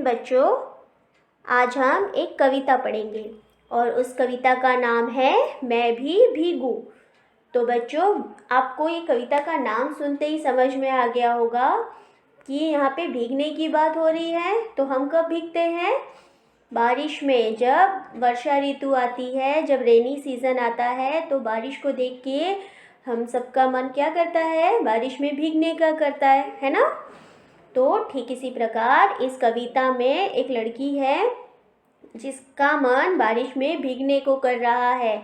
बच्चों, आज हम एक कविता पढ़ेंगे और उस कविता का नाम है मैं भी भीगू। तो बच्चों, आपको ये कविता का नाम सुनते ही समझ में आ गया होगा कि यहाँ पे भीगने की बात हो रही है। तो हम कब भीगते हैं? बारिश में। जब वर्षा ऋतु आती है, जब रेनी सीज़न आता है, तो बारिश को देख के हम सबका मन क्या करता है? बारिश में भीगने का करता है ना? तो ठीक इसी प्रकार इस कविता में एक लड़की है जिसका मन बारिश में भीगने को कर रहा है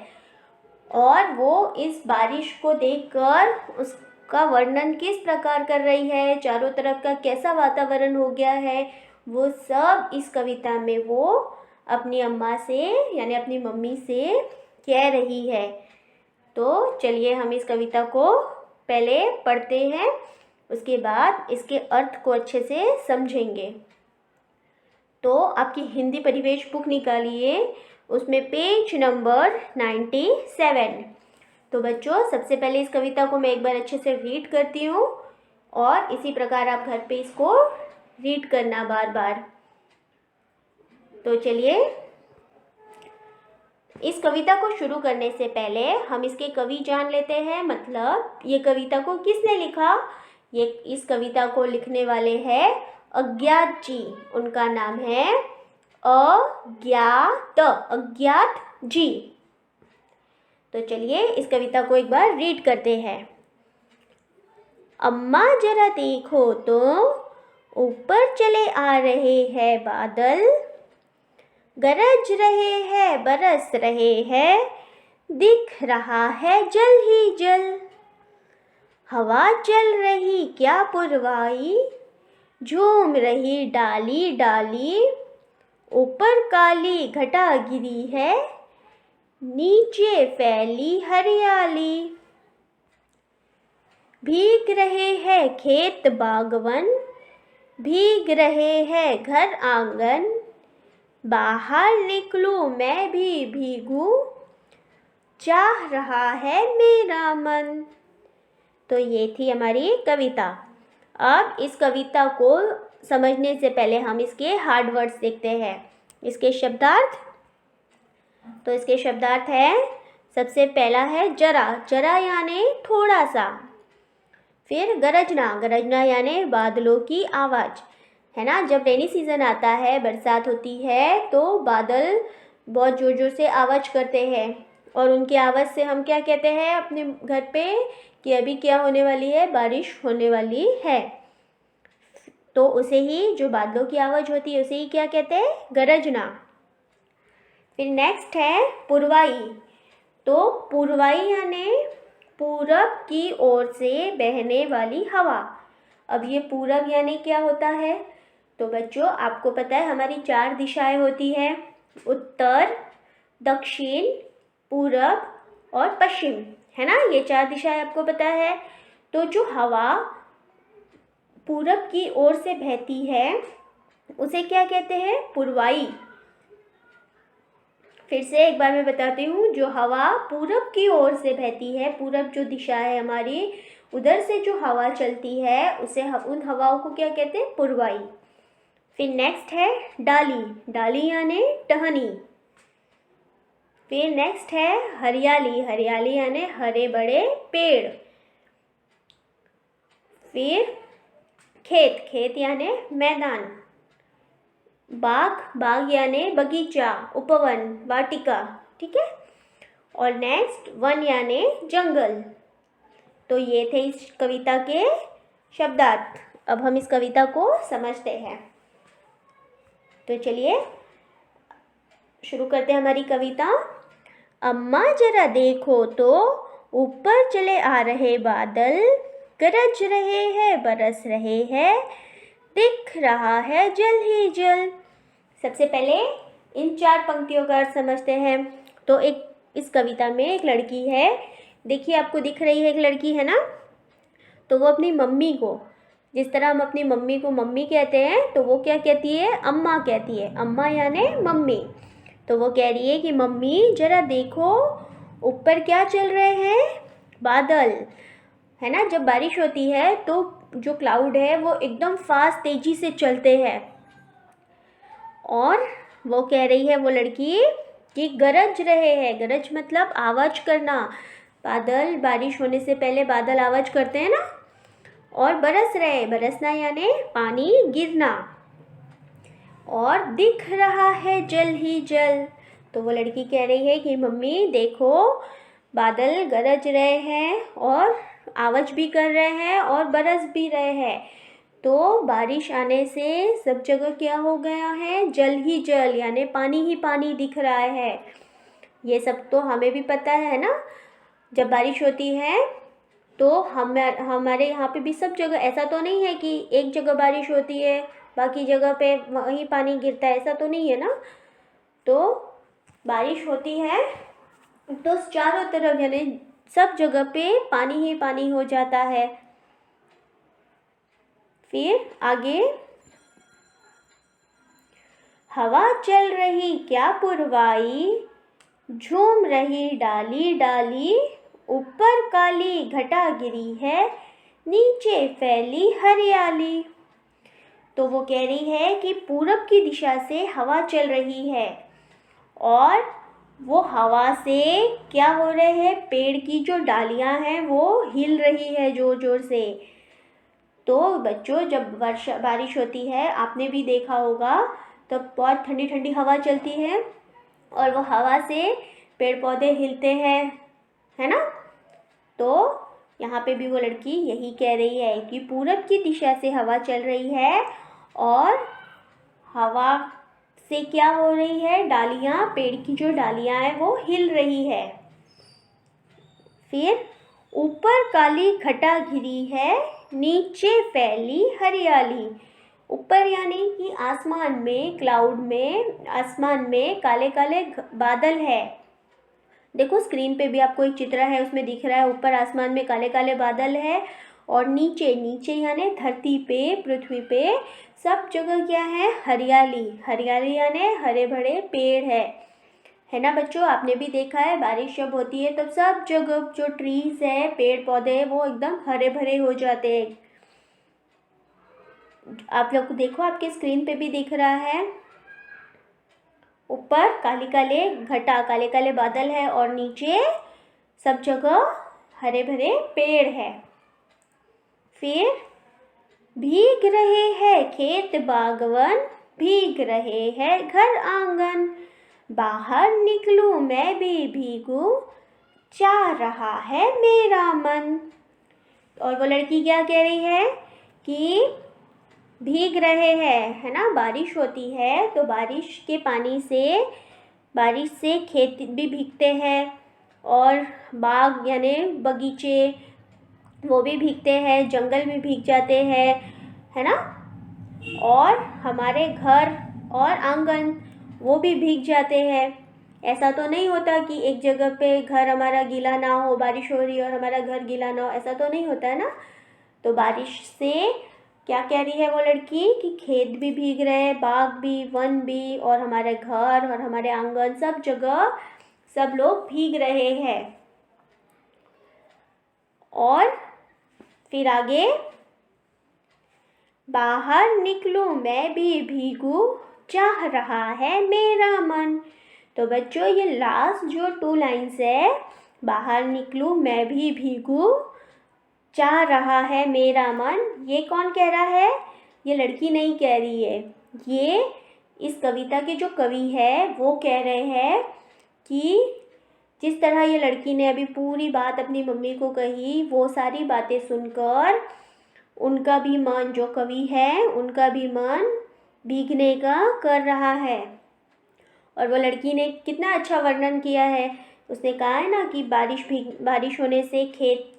और वो इस बारिश को देखकर उसका वर्णन किस प्रकार कर रही है, चारों तरफ का कैसा वातावरण हो गया है, वो सब इस कविता में वो अपनी अम्मा से यानी अपनी मम्मी से कह रही है। तो चलिए हम इस कविता को पहले पढ़ते हैं, उसके बाद इसके अर्थ को अच्छे से समझेंगे। तो आपकी हिंदी परिवेश बुक निकालिए, उसमें पेज नंबर 97। तो बच्चों, सबसे पहले इस कविता को मैं एक बार अच्छे से रीड करती हूँ और इसी प्रकार आप घर पे इसको रीड करना बार बार। तो चलिए, इस कविता को शुरू करने से पहले हम इसके कवि जान लेते हैं। मतलब ये कविता को किसने लिखा? ये इस कविता को लिखने वाले हैं अज्ञात जी। उनका नाम है अज्ञात जी। तो चलिए इस कविता को एक बार रीड करते हैं। अम्मा जरा देखो तो, ऊपर चले आ रहे हैं बादल, गरज रहे हैं, बरस रहे हैं, दिख रहा है जल ही जल। हवा चल रही क्या पुरवाई, झूम रही डाली डाली, ऊपर काली घटा गिरी है, नीचे फैली हरियाली। भीग रहे हैं खेत बागवन, भीग रहे हैं घर आंगन, बाहर निकलूं मैं भी भीगू, चाह रहा है मेरा मन। तो ये थी हमारी कविता। अब इस कविता को समझने से पहले हम इसके हार्ड वर्ड्स देखते हैं, इसके शब्दार्थ। तो इसके शब्दार्थ है, सबसे पहला है जरा। जरा यानी थोड़ा सा। फिर गरजना। गरजना यानी बादलों की आवाज़, है ना? जब रेनी सीज़न आता है, बरसात होती है, तो बादल बहुत ज़ोर ज़ोर से आवाज़ करते हैं और उनकी आवाज़ से हम क्या कहते हैं अपने घर पे कि अभी क्या होने वाली है? बारिश होने वाली है। तो उसे ही, जो बादलों की आवाज़ होती है, उसे ही क्या कहते हैं? गरजना। फिर नेक्स्ट है पुरवाई। तो पुरवाई यानी पूरब की ओर से बहने वाली हवा। अब ये पूरब यानी क्या होता है? तो बच्चों, आपको पता है हमारी 4 दिशाएं होती हैं, उत्तर, दक्षिण, पूरब और पश्चिम, है ना? ये 4 दिशाएं आपको पता है। तो जो हवा पूरब की ओर से बहती है उसे क्या कहते हैं? पुरवाई। फिर से एक बार मैं बताती हूँ, जो हवा पूरब की ओर से बहती है, पूरब जो दिशा है हमारी, उधर से जो हवा चलती है उसे उन हवाओं को क्या कहते हैं? पुरवाई। फिर नेक्स्ट है डाली। डाली यानी टहनी। फिर नेक्स्ट है हरियाली। हरियाली यानी हरे बड़े पेड़। फिर खेत। खेत यानी मैदान। बाग। बाग यानी बगीचा, उपवन, वाटिका, ठीक है? और नेक्स्ट वन यानी जंगल। तो ये थे इस कविता के शब्दार्थ। अब हम इस कविता को समझते हैं। तो चलिए शुरू करते हैं हमारी कविता। अम्मा जरा देखो तो, ऊपर चले आ रहे बादल, गरज रहे हैं, बरस रहे हैं, दिख रहा है जल ही जल। सबसे पहले इन 4 पंक्तियों का अर्थ समझते हैं। तो एक इस कविता में एक लड़की है, देखिए आपको दिख रही है एक लड़की, है ना? तो वो अपनी मम्मी को, जिस तरह हम अपनी मम्मी को मम्मी कहते हैं, तो वो क्या कहती है? अम्मा कहती है। अम्मा यानी मम्मी। तो वो कह रही है कि मम्मी जरा देखो, ऊपर क्या चल रहे हैं? बादल, है ना? जब बारिश होती है तो जो क्लाउड है वो एकदम फास्ट तेज़ी से चलते हैं। और वो कह रही है वो लड़की कि गरज रहे हैं। गरज मतलब आवाज़ करना। बादल, बारिश होने से पहले बादल आवाज़ करते हैं ना। और बरस रहे, बरसना यानी पानी गिरना। और दिख रहा है जल ही जल। तो वो लड़की कह रही है कि मम्मी देखो, बादल गरज रहे हैं और आवाज़ भी कर रहे हैं और बरस भी रहे हैं। तो बारिश आने से सब जगह क्या हो गया है, जल ही जल यानी पानी ही पानी दिख रहा है। ये सब तो हमें भी पता है ना। जब बारिश होती है तो हमारे यहाँ पे भी सब जगह, ऐसा तो नहीं है कि एक जगह बारिश होती है बाकी जगह पे वहीं पानी गिरता है, ऐसा तो नहीं है ना। तो बारिश होती है तो चारों तरफ यानी सब जगह पे पानी ही पानी हो जाता है। फिर आगे, हवा चल रही क्या पुरवाई, झूम रही डाली डाली, ऊपर काली घटा गिरी है, नीचे फैली हरियाली। तो वो कह रही है कि पूरब की दिशा से हवा चल रही है और वो हवा से क्या हो रहे हैं, पेड़ की जो डालियां हैं वो हिल रही है जोर जोर से। तो बच्चों, जब बारिश होती है आपने भी देखा होगा, तो बहुत ठंडी ठंडी हवा चलती है और वो हवा से पेड़ पौधे हिलते हैं, है ना। तो यहाँ पे भी वो लड़की यही कह रही है कि पूरब की दिशा से हवा चल रही है और हवा से क्या हो रही है, डालियाँ, पेड़ की जो डालियाँ हैं वो हिल रही है। फिर ऊपर काली घटा घिरी है, नीचे फैली हरियाली। ऊपर यानी कि आसमान में, क्लाउड में, आसमान में काले काले बादल है। देखो स्क्रीन पे भी आपको एक चित्र है, उसमें दिख रहा है ऊपर आसमान में काले काले बादल है और नीचे, नीचे यानी धरती पे, पृथ्वी पे सब जगह क्या है, हरियाली। हरियाली यानी हरे भरे पेड़ है ना बच्चों। आपने भी देखा है बारिश जब होती है तब सब जगह जो ट्रीज है, पेड़ पौधे, वो एकदम हरे भरे हो जाते हैं। आप लोग देखो, आपके स्क्रीन पे भी दिख रहा है, ऊपर काले काले घटा, काले काले बादल है और नीचे सब जगह हरे भरे पेड़ है। फिर भीग रहे हैं खेत बागवन, भीग रहे हैं घर आंगन, बाहर निकलूं मैं भी भीगू, चाह रहा है मेरा मन। और वो लड़की क्या कह रही है कि भीग रहे हैं, है ना। बारिश होती है तो बारिश के पानी से, बारिश से खेत भी भीगते हैं और बाग यानी बगीचे वो भी भीगते हैं, जंगल भी भीग जाते हैं, है ना। और हमारे घर और आंगन वो भी भीग जाते हैं। ऐसा तो नहीं होता कि एक जगह पे घर हमारा गीला ना हो, बारिश हो रही है और हमारा घर गीला ना हो, ऐसा तो नहीं होता है ना। तो बारिश से क्या कह रही है वो लड़की कि खेत भी भीग रहे हैं, बाग भी, वन भी, और हमारे घर और हमारे आंगन सब जगह सब लोग भीग रहे हैं। और फिर आगे, बाहर निकलूं मैं भी भीगू, चाह रहा है मेरा मन। तो बच्चों, ये लास्ट जो 2 लाइन्स है, बाहर निकलूं मैं भी भीगू, चाह रहा है मेरा मन, ये कौन कह रहा है? ये लड़की नहीं कह रही है, ये इस कविता के जो कवि है वो कह रहे हैं कि जिस तरह ये लड़की ने अभी पूरी बात अपनी मम्मी को कही, वो सारी बातें सुनकर उनका भी मन, जो कवि है उनका भी मन भीगने का कर रहा है। और वो लड़की ने कितना अच्छा वर्णन किया है। उसने कहा है ना कि बारिश होने से खेत,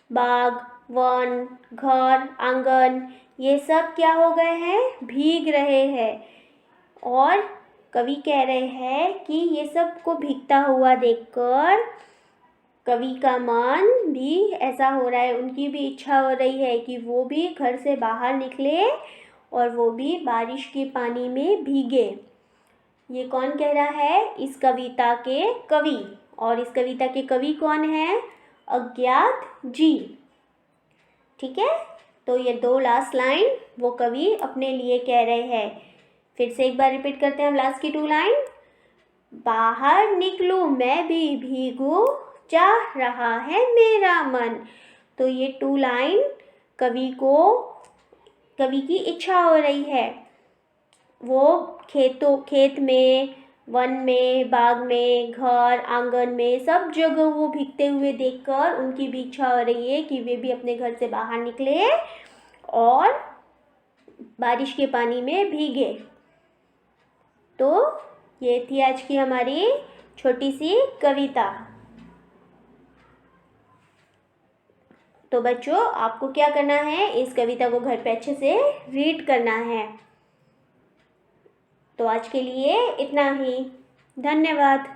बाग, वन, घर, आंगन ये सब क्या हो गए हैं, भीग रहे हैं। और कवि कह रहे हैं कि ये सब को भीगता हुआ देखकर कवि का मन भी ऐसा हो रहा है, उनकी भी इच्छा हो रही है कि वो भी घर से बाहर निकले और वो भी बारिश के पानी में भीगे। ये कौन कह रहा है? इस कविता के कवि। और इस कविता के कवि कौन है? अज्ञात जी। ठीक है, तो ये 2 लास्ट लाइन वो कवि अपने लिए कह रहे हैं फिर से एक बार रिपीट करते हैं हम लास्ट की 2 लाइन। बाहर निकलूं मैं भी भीगू, चाह रहा है मेरा मन। तो ये 2 लाइन कवि की इच्छा हो रही है। वो खेत में, वन में, बाग में, घर आंगन में, सब जगह वो भीगते हुए देखकर उनकी भी इच्छा हो रही है कि वे भी अपने घर से बाहर निकले और बारिश के पानी में भीगे। तो ये थी आज की हमारी छोटी सी कविता। तो बच्चों, आपको क्या करना है, इस कविता को घर पे अच्छे से रीड करना है। तो आज के लिए इतना ही। धन्यवाद।